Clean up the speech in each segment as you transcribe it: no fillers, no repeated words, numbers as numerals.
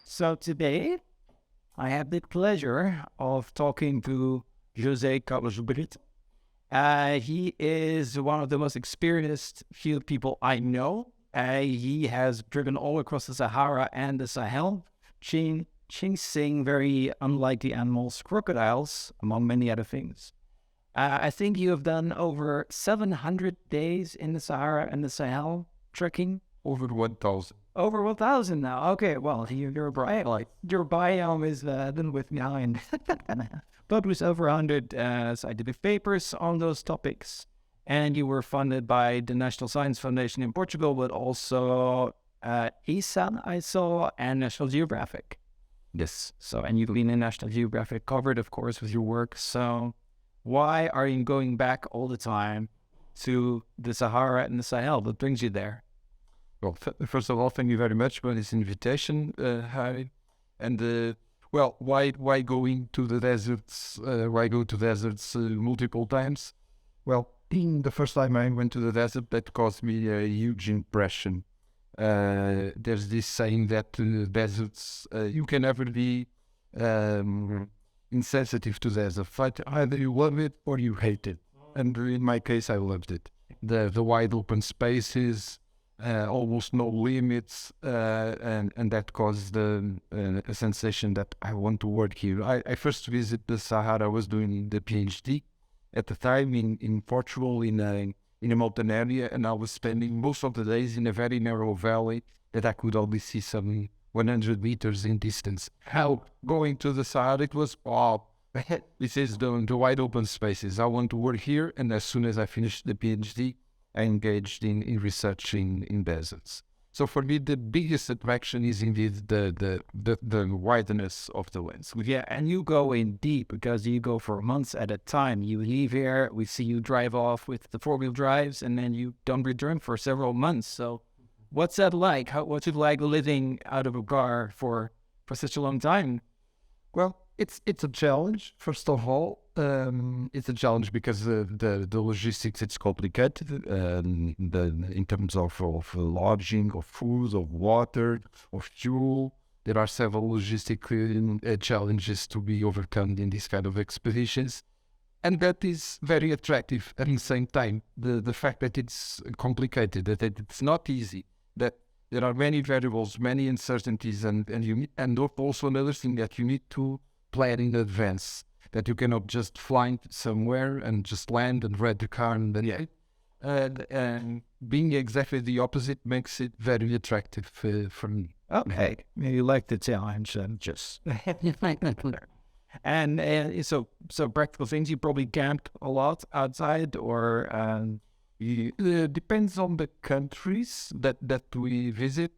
So today, I have the pleasure of talking to José Carlos Brito. He is one of the most experienced field people I know. He has driven all across the Sahara and the Sahel, chasing very unlikely animals, crocodiles, among many other things. I think you have done over 700 days in the Sahara and the Sahel trekking. Over 1,000. Over 1,000 now. Okay, well, your biome is a little bit behind. Published over 100 scientific papers on those topics. And you were funded by the National Science Foundation in Portugal, but also ESA, I saw, and National Geographic. Yes. So, and you've been in National Geographic covered, of course, with your work. So why are you going back all the time to the Sahara and the Sahel? What brings you there? Well, first of all, thank you very much for this invitation, Harry. And why going to the deserts? Why go to deserts multiple times? Well, the first time I went to the desert, that caused me a huge impression. There's this saying that deserts, you can never be insensitive to desert. Either you love it or you hate it. And in my case, I loved it. The wide open spaces, almost no limits, and that caused a sensation that I want to work here. I first visited the Sahara. I was doing the PhD at the time in Portugal, in a mountain area, and I was spending most of the days in a very narrow valley that I could only see some 100 meters in distance. How going to the Sahara, it was, this is the wide open spaces. I want to work here, and as soon as I finished the PhD, I engaged in research in deserts. So for me, the biggest attraction is indeed the wideness of the landscape. Yeah, and you go in deep because you go for months at a time. You leave here, we see you drive off with the four-wheel drives, and then you don't return for several months. So what's that like? What's it like living out of a car for such a long time? Well, it's a challenge, first of all. It's a challenge because the logistics, it's complicated in terms of lodging, of food, of water, of fuel. There are several logistic challenges to be overcome in these kind of expeditions. And that is very attractive at the same time. The fact that it's complicated, that it's not easy, that there are many variables, many uncertainties, and also another thing that you need to plan in advance, that you cannot just fly somewhere and just land and rent the car and then and being exactly the opposite makes it very attractive for me. Okay, you like the challenge and just and so practical things. You probably camped a lot outside, or it depends on the countries that we visit.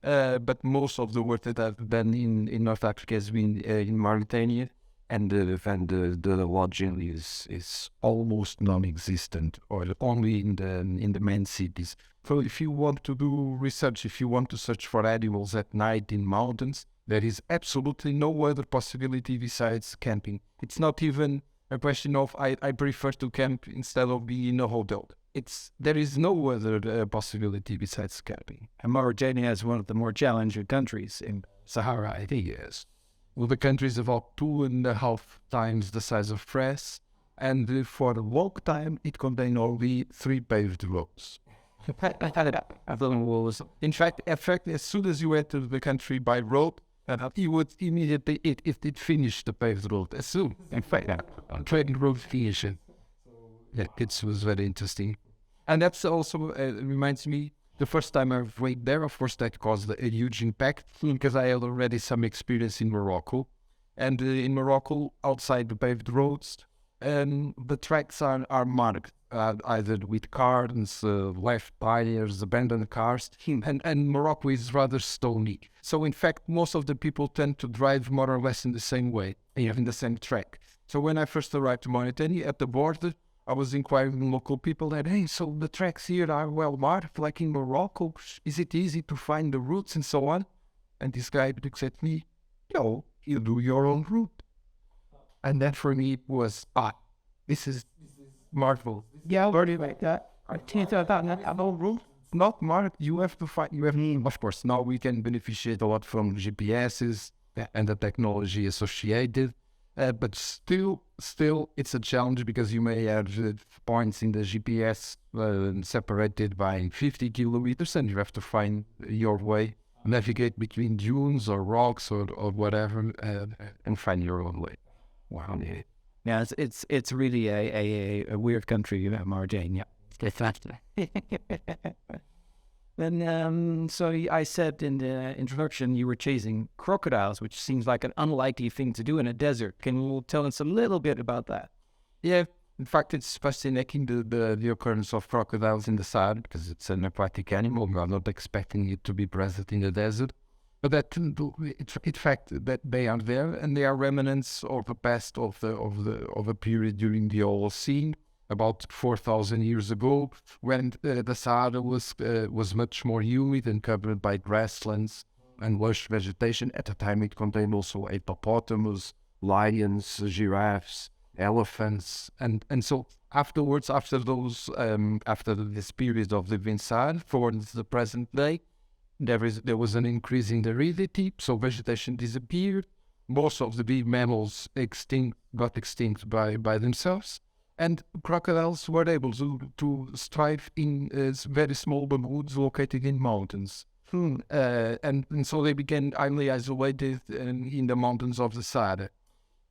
But most of the work that I've done in North Africa has been in Mauritania, and the lodging is almost non-existent, or only in the main cities. So if you want to do research, if you want to search for animals at night in mountains, there is absolutely no other possibility besides camping. It's not even a question of I prefer to camp instead of being in a hotel. There is no other possibility besides camping. And Mauritania is one of the more challenging countries in Sahara, I think. Yes. Well, the country is about 2.5 times the size of France, and for a long time it contained only 3 paved roads. In fact, as soon as you enter the country by road, you would immediately it finish the paved road as soon. In fact, trading road finished. Yeah, it was very interesting. And that's also reminds me, the first time I went there, of course, that caused a huge impact because I had already some experience in Morocco. And in Morocco, outside the paved roads, the tracks are marked either with cards, left tires, abandoned cars. And Morocco is rather stony. So in fact, most of the people tend to drive more or less in the same way, in the same track. So when I first arrived to Mauritania, at the border, I was inquiring with local people that, hey, so the tracks here are well marked, like in Morocco. Is it easy to find the routes and so on? And this guy looks at me, no, you do your own route. And that for me was, this is marvelous. Yeah, very like that. I think that no room. Not marked. You have to find. You have, of course. Now we can beneficiate a lot from GPSs and the technology associated, but still, it's a challenge because you may have points in the GPS separated by 50 kilometers, and you have to find your way, navigate between dunes or rocks or whatever, and find your own way. Wow. Yeah, it's really a weird country, Mauritania. And so I said in the introduction you were chasing crocodiles, which seems like an unlikely thing to do in a desert. Can you tell us a little bit about that? Yeah, in fact, it's fascinating the occurrence of crocodiles in the Sahara because it's an aquatic animal. We are not expecting it to be present in the desert, but that it's fact that they are there and they are remnants of the past of a period during the Holocene, about 4,000 years ago, when the Sahara was much more humid and covered by grasslands and lush vegetation. At the time, it contained also hippopotamus, lions, giraffes, elephants, and so afterwards, after this period of the Sahara towards the present day, there was an increase in the aridity, so vegetation disappeared. Most of the big mammals got extinct by themselves. And crocodiles were able to strive in very small neighborhoods located in mountains. And so they became highly isolated in the mountains of the Sahara.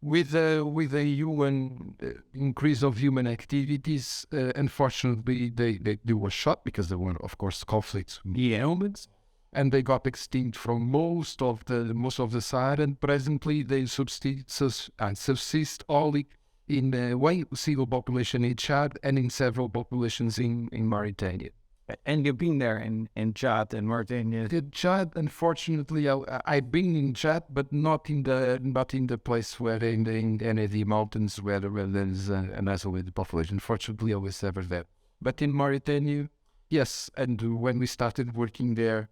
With a human increase of human activities, unfortunately, they were shot because there were, of course, conflicts with humans, and they got extinct from most of the Sahara. And presently, they subsist only in one single population in Chad and in several populations in Mauritania. And you've been there in Chad and Mauritania. Chad, unfortunately, I've been in Chad, but not in the place where in any of the mountains where there's an isolated population. Fortunately, I was never there. But in Mauritania, yes. And when we started working there,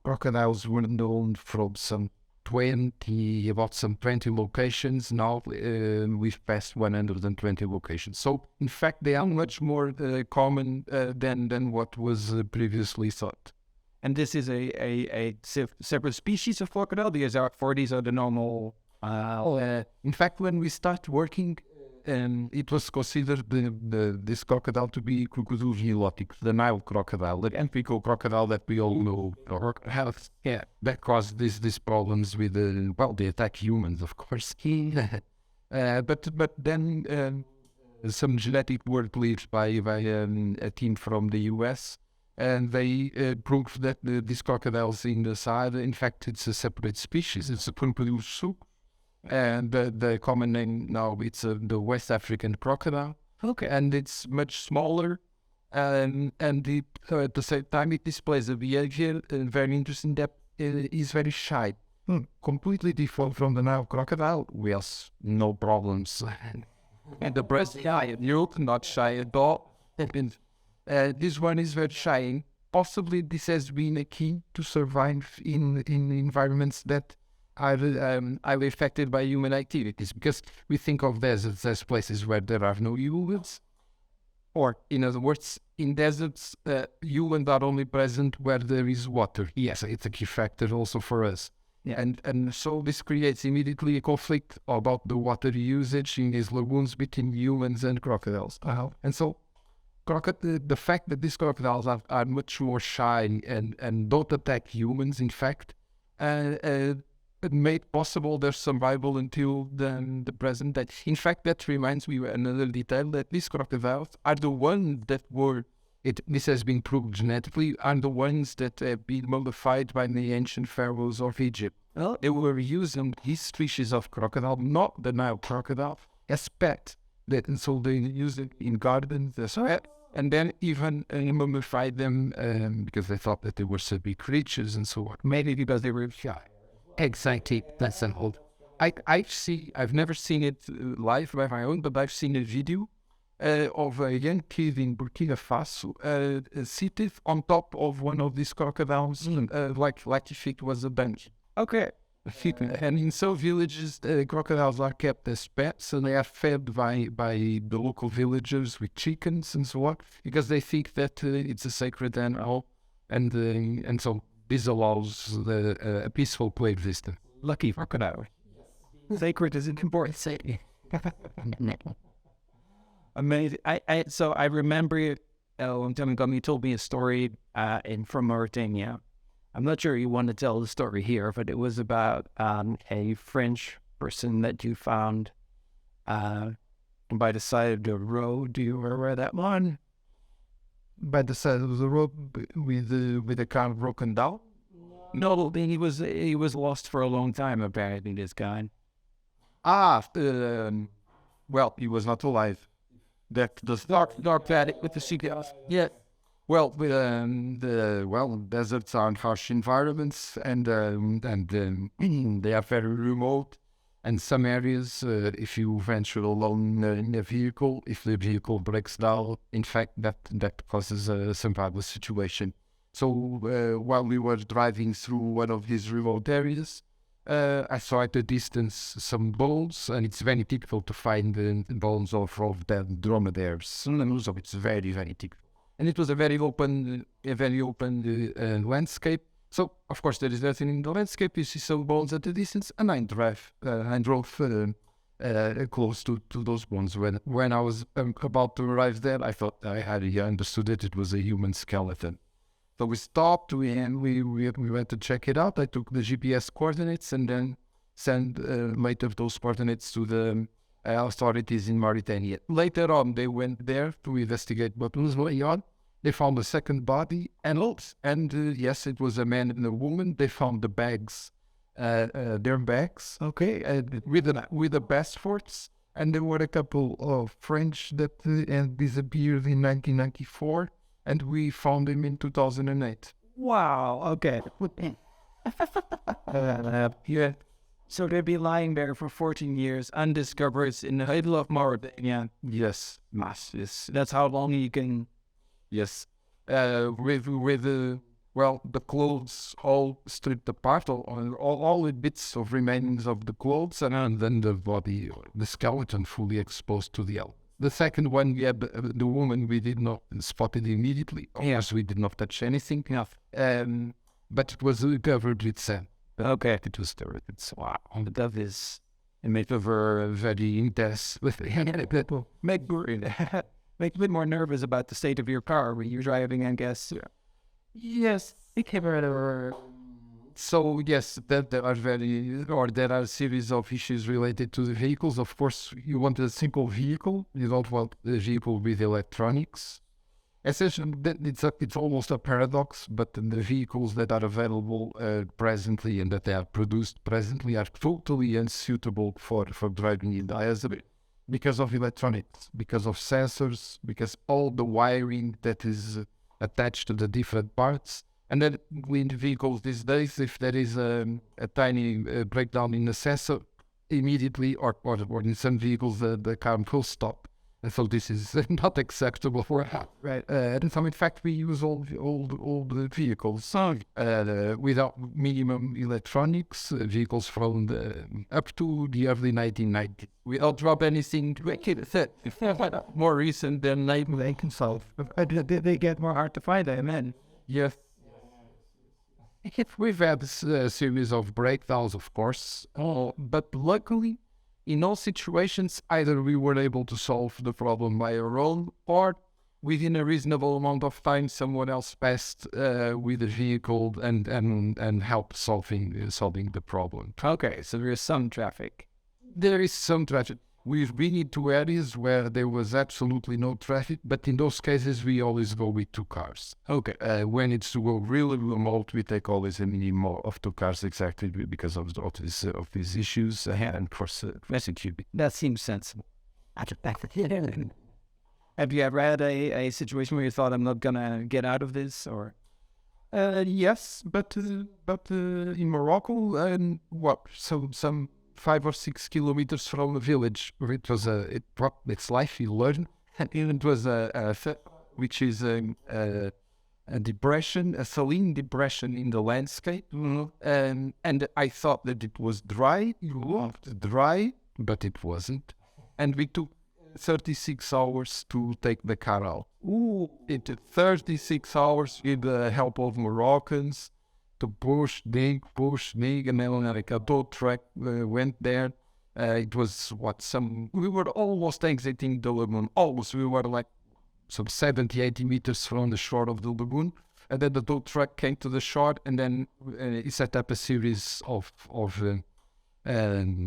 crocodiles were known from about some 20 locations. Now we've passed 120 locations. So in fact, they are much more common than what was previously thought. And this is a separate species of crocodile? These are the normal... in fact, when we start working, it was considered this crocodile to be Crocodile nilotic, the Nile crocodile, the typical crocodile that we all know has. Yeah, that caused these problems with they attack humans, of course. But then some genetic work leads by a team from the US, and they proved that these crocodiles in the Sahara, in fact, it's a separate species. It's a Crocodile soup. And the common name now, it's the West African crocodile. Okay. And it's much smaller, and it, at the same time it displays a behavior very interesting that is very shy. Completely different from the Nile crocodile. Yes, no problems. And the breast guy, not shy at all. This one is very shy. Possibly this has been a key to survive in environments that are affected by human activities, because we think of deserts as places where there are no humans, or in other words, in deserts, humans are only present where there is water. Yes, it's a key factor also for us. Yeah. And so this creates immediately a conflict about the water usage in these lagoons between humans and crocodiles. And so the fact that these crocodiles are much more shy and don't attack humans, in fact, it made possible their survival until the present day. In fact, that reminds me of another detail, that these crocodiles are the ones that this has been proved genetically, are the ones that have been modified by the ancient pharaohs of Egypt. Well, they were using this species of crocodile, not the Nile crocodile, as pet. And so they used it in gardens as pet, and then even mummified them because they thought that they were so big creatures and so on. Maybe because they were shy. Exactly, that's an old. I've never seen it live by my own, but I've seen a video of a young kid in Burkina Faso seated on top of one of these crocodiles, like if it was a bench. Okay. And in some villages, crocodiles are kept as pets, and they are fed by the local villagers with chickens and so on, because they think that it's a sacred animal, and so this allows a peaceful coexistence. Lucky crocodile. Sacred is an important saying. Amazing. So I remember one time ago you told me a story from Mauritania. I'm not sure you want to tell the story here, but it was about a French person that you found by the side of the road. Do you remember that one? By the side of the road with the car broken down? No, he was lost for a long time, apparently, this guy. Well, he was not alive. That the Dark paddock with the seagulls. Yeah. Well, deserts are harsh environments, and they are very remote. And some areas, if you venture alone in a vehicle, if the vehicle breaks down, in fact, that causes a survival situation. So while we were driving through one of these remote areas, I saw at a distance some bones, and it's very difficult to find the bones of dead dromedaries. So it's very, very difficult. And it was a very open landscape. So of course there is nothing in the landscape. You see some bones at a distance, and I drove close to those bones. When I was about to arrive there, I thought I had understood that it was a human skeleton. So we stopped. We went to check it out. I took the GPS coordinates and then sent later those coordinates to the authorities in Mauritania. Later on, they went there to investigate what was going on. They found a second body, and yes, it was a man and a woman. They found the bags, their bags, okay, with the passports, and there were a couple of French that had disappeared in 1994, and we found them in 2008. Wow. Okay. Yeah. So they'd be lying there for 14 years, undiscovered in the middle of Mauritania. Yes. That's how long you can. Yes. With the clothes all stripped apart, all the bits of remains of the clothes, and then the body, the skeleton fully exposed to the elements. The second one, we had the woman, we did not spot it immediately. Yes, we did not touch anything. Yeah. But it was covered with sand. Okay. It was covered. It's wow. That is. It made it very intense. Make a bit more nervous about the state of your car when you're driving, I guess. Yeah. Yes. So yes, there are a series of issues related to the vehicles. Of course, you want a simple vehicle. You don't want a vehicle with electronics. Essentially, it's almost a paradox, but the vehicles that are available presently and that they are produced presently are totally unsuitable for driving in the because of electronics, because of sensors, because all the wiring that is attached to the different parts. And then in vehicles these days, if there is a tiny breakdown in the sensor, immediately, or in some vehicles, the car will stop. And so this is not acceptable for us. Right. And so in fact, we use all the vehicles without minimum electronics, vehicles from up to the early 1990s. We don't drop anything to make it more recent than they can solve. They get more hard to find, amen. Yes. We've had a series of breakdowns, of course, but luckily, in all situations, either we were able to solve the problem by our own, or within a reasonable amount of time, someone else passed with the vehicle and helped solving the problem. Okay, so there is some traffic. There is some traffic. We've been into areas where there was absolutely no traffic, but in those cases, we always go with 2 cars. Okay. When it's to go really remote, we take always a minimum of 2 cars, exactly because of these issues. And of course, that seems sensible. Have you ever had a situation where you thought, I'm not gonna get out of this, or? Yes, but in Morocco, some 5 or 6 kilometers from a village, where it was it's life you learn, and it was which is a depression, a saline depression in the landscape. And I thought that it was dry. It looked dry, but it wasn't. And we took 36 hours to take the car out. It took 36 hours with the help of Moroccans to push, dig, and then like a tow truck went there. It was we were almost exiting the lagoon. Almost, we were like some 70, 80 meters from the shore of the lagoon. And then the tow truck came to the shore, and then he set up a series of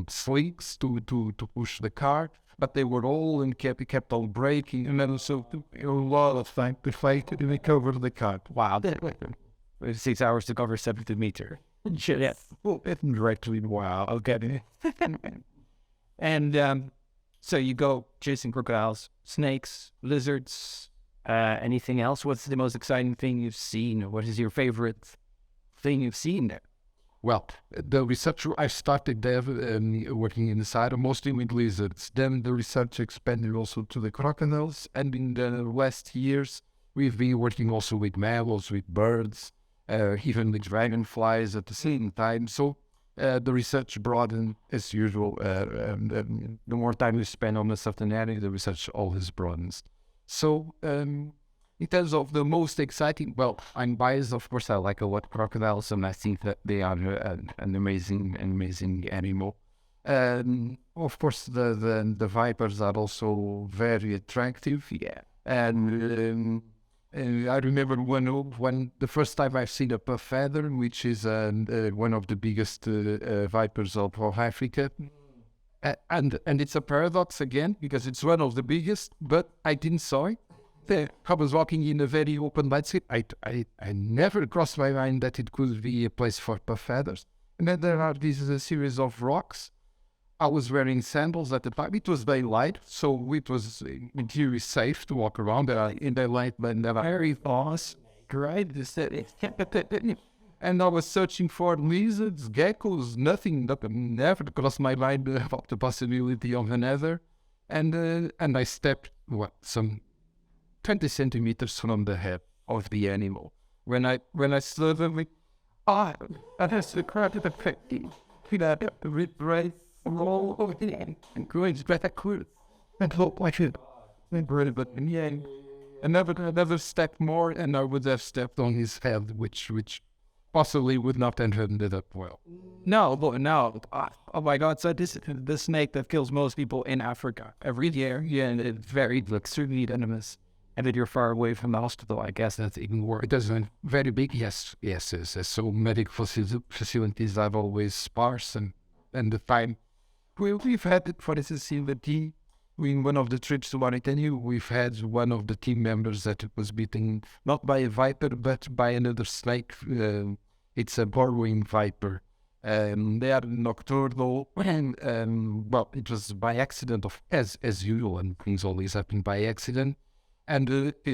slings to push the car. But they were all and kept on braking, and then so took a lot of time to fight to recover the car. Wow. 6 hours to cover 70 meters. Yes. Directly, wow. Okay. And so you go chasing crocodiles, snakes, lizards, anything else? What's the most exciting thing you've seen? What is your favorite thing you've seen there? Well, the research, I started there working in the side, mostly with lizards. Then the research expanded also to the crocodiles. And in the last years, we've been working also with mammals, with birds, even with dragonflies at the same time. So the research broadened as usual. The more time we spend on the certain area, the research always broadens. So in terms of the most exciting, well, I'm biased, of course. I like a lot of crocodiles, and I think that they are an amazing animal. Of course, the vipers are also very attractive. Yeah. And I remember when the first time I've seen a puff feather, which is one of the biggest vipers of Africa. And it's a paradox again, because it's one of the biggest, but I didn't saw it. I was walking in a very open landscape. I never crossed my mind that it could be a place for puff feathers. And then there are a series of rocks. I was wearing sandals at the time. It was daylight, so it was in theory safe to walk around in daylight, but never very fast. Right? And I was searching for lizards, geckos, nothing. Never crossed my mind about the possibility of another. And I stepped some 20 centimeters from the head of the animal. When I suddenly, that's the crowd of the effect. Right, roll and going back quick. And hope I should. But yeah, another step more, and I would have stepped on his head, which possibly would not have ended up well. No. Oh my God! So this is the snake that kills most people in Africa every year. Yeah, and it's very extremely venomous. And if you're far away from the hospital, I guess that's even worse. It doesn't very big. Yes. So medical facilities are always sparse, and the time we've had it, for instance, in one of the trips to Mauritania, we've had one of the team members that was bitten not by a viper but by another snake. It's a burrowing viper. They are nocturnal, and well, it was by accident, as usual, and things always happen by accident. And it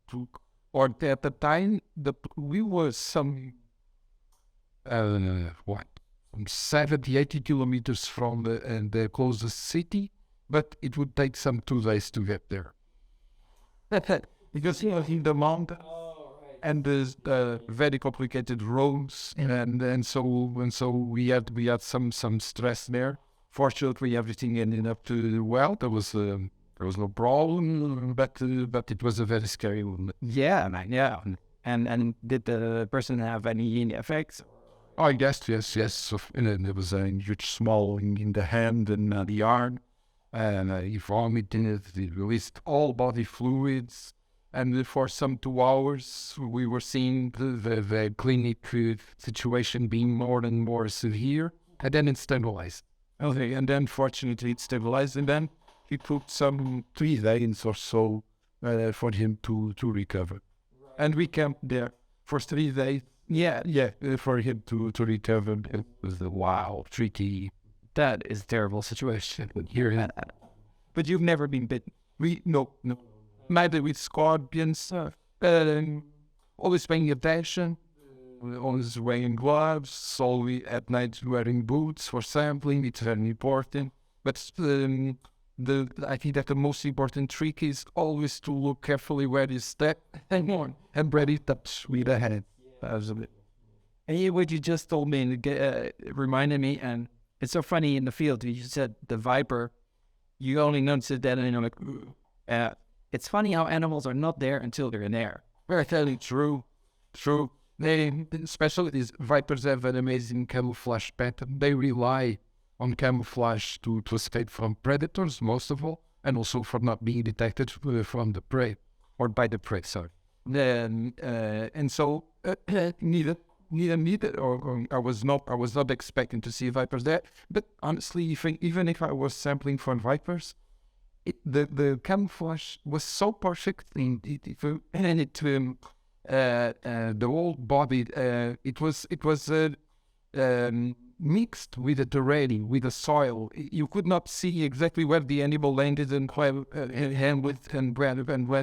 took, or at the time, we were some 70, 80 kilometers from the closest city, but it would take some 2 days to get there. Because in the mountain, and there's very complicated roads, and so we had some stress there. Fortunately, everything ended up well. There was no problem, but it was a very scary one. Yeah. And did the person have any effects? I guess yes. So, there was a huge swelling in the hand and the arm, and he vomited. He released all body fluids, and for some 2 hours we were seeing the clinic situation being more and more severe, and then it stabilized. Okay, and then fortunately it stabilized, and then it took some 3 days or so for him to recover. And we camped there for 3 days. Yeah, for him to recover. It was tricky. That is a terrible situation. Hearing that. But you've never been bitten? No. Neither with scorpions. Always paying attention. Always wearing gloves. Always at night wearing boots for sampling. It's very important. But I think that the most important trick is always to look carefully where you step and ready touch with the hand. Absolutely. And what you just told me reminded me, and it's so funny in the field. You said the viper, you only notice it then, and you're like, it's funny how animals are not there until they're in there. Very totally true. Especially these vipers have an amazing camouflage pattern. They rely on camouflage to escape from predators, most of all, and also for not being detected from the prey, or by the prey, sorry. And so neither or I was not expecting to see vipers there. But honestly, even if I was sampling for vipers, the camouflage was so perfect, the whole body, it was mixed with the terrain, with the soil. You could not see exactly where the animal landed and where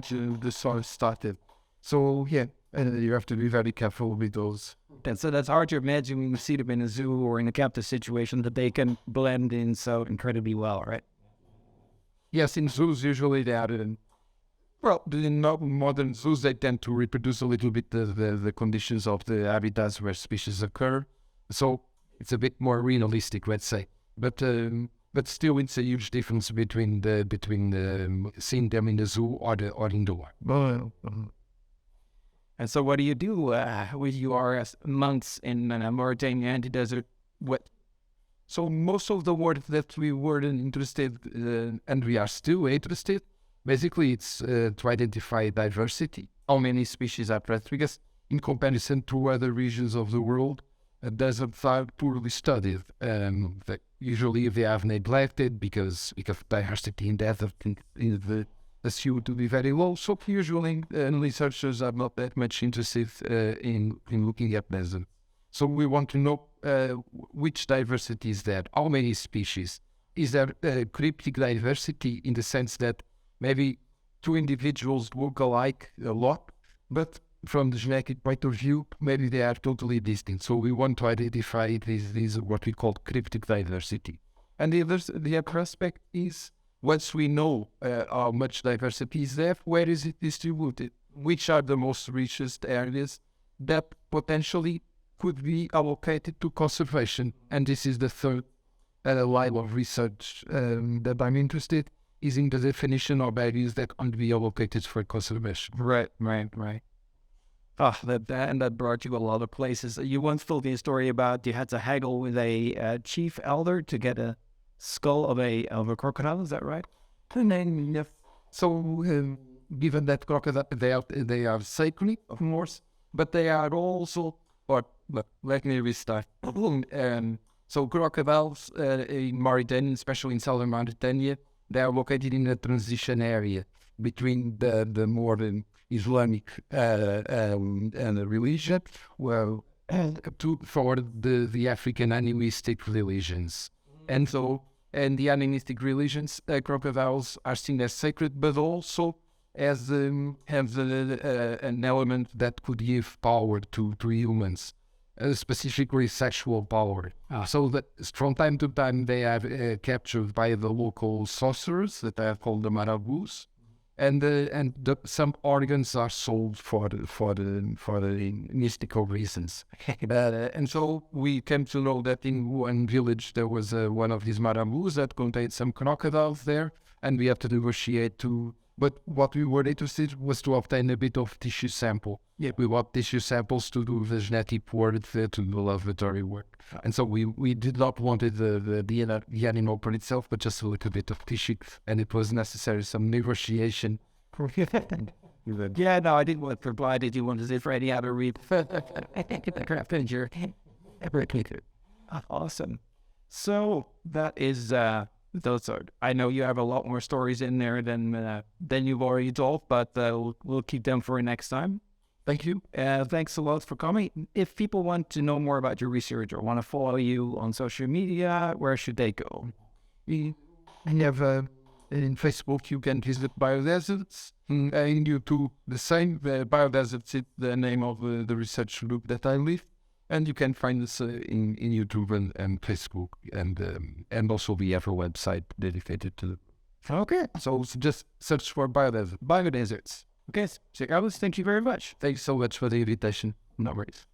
the soil started. So yeah, you have to be very careful with those. And so that's hard to imagine when you see them in a zoo or in a captive situation that they can blend in so incredibly well, right? Yes, in zoos usually they are. In modern zoos they tend to reproduce a little bit the conditions of the habitats where species occur. So it's a bit more realistic, let's say. But still, it's a huge difference between seeing them in the zoo or indoor. And so, what do you do with your months in Mauritania and the desert? So most of the work that we were interested, and we are still interested, basically it's to identify diversity. How many species are present? Because in comparison to other regions of the world, deserts are poorly studied. Usually they are neglected because diversity in desert is assumed to be very low. So usually researchers are not that much interested in looking at desert. So we want to know which diversity is there, how many species. Is there cryptic diversity in the sense that maybe two individuals look alike a lot, but from the genetic point of view, maybe they are totally distinct. So we want to identify these what we call cryptic diversity. And the other aspect is, once we know how much diversity is there, where is it distributed? Which are the most richest areas that potentially could be allocated to conservation? And this is the third line of research that I'm interested is in the definition of areas that can be allocated for conservation. Right. That brought you a lot of places. You once told me a story about you had to haggle with a chief elder to get a skull of a crocodile. Is that right? So, given that crocodile, they are sacred, of course, but they are also. Let me restart. So crocodiles in Mauritania, especially in southern Mauritania, they are located in a transition area between the more Islamic religion, for the African animistic religions. And so, the animistic religions, crocodiles are seen as sacred, but also as have an element that could give power to humans, specifically sexual power. So that from time to time they are captured by the local sorcerers that are called the marabouts, and some organs are sold for the mystical reasons. And so we came to know that in one village there was one of these marabouts that contained some crocodiles there, and we had to negotiate to. But what we were interested was to obtain a bit of tissue sample. Yeah, we want tissue samples to do the genetic work, to do the laboratory work. And so we did not want the animal per itself, but just a little bit of tissue. And it was necessary some negotiation. Yeah, no, I didn't want to reply. Did you want to say for any other read? Awesome. So that is... those are, I know you have a lot more stories in there than you've already told, but we'll keep them for next time. Thank you. Thanks a lot for coming. If people want to know more about your research or want to follow you on social media, where should they go? We have in Facebook you can visit Biodeserts. In YouTube the same. Biodeserts is the name of the research group that I lead. And you can find us in YouTube and Facebook, and also we have a website dedicated to Okay. So just search for biodeserts. Biodeserts. Okay, José Carlos, thank you very much. Thanks so much for the invitation. No worries.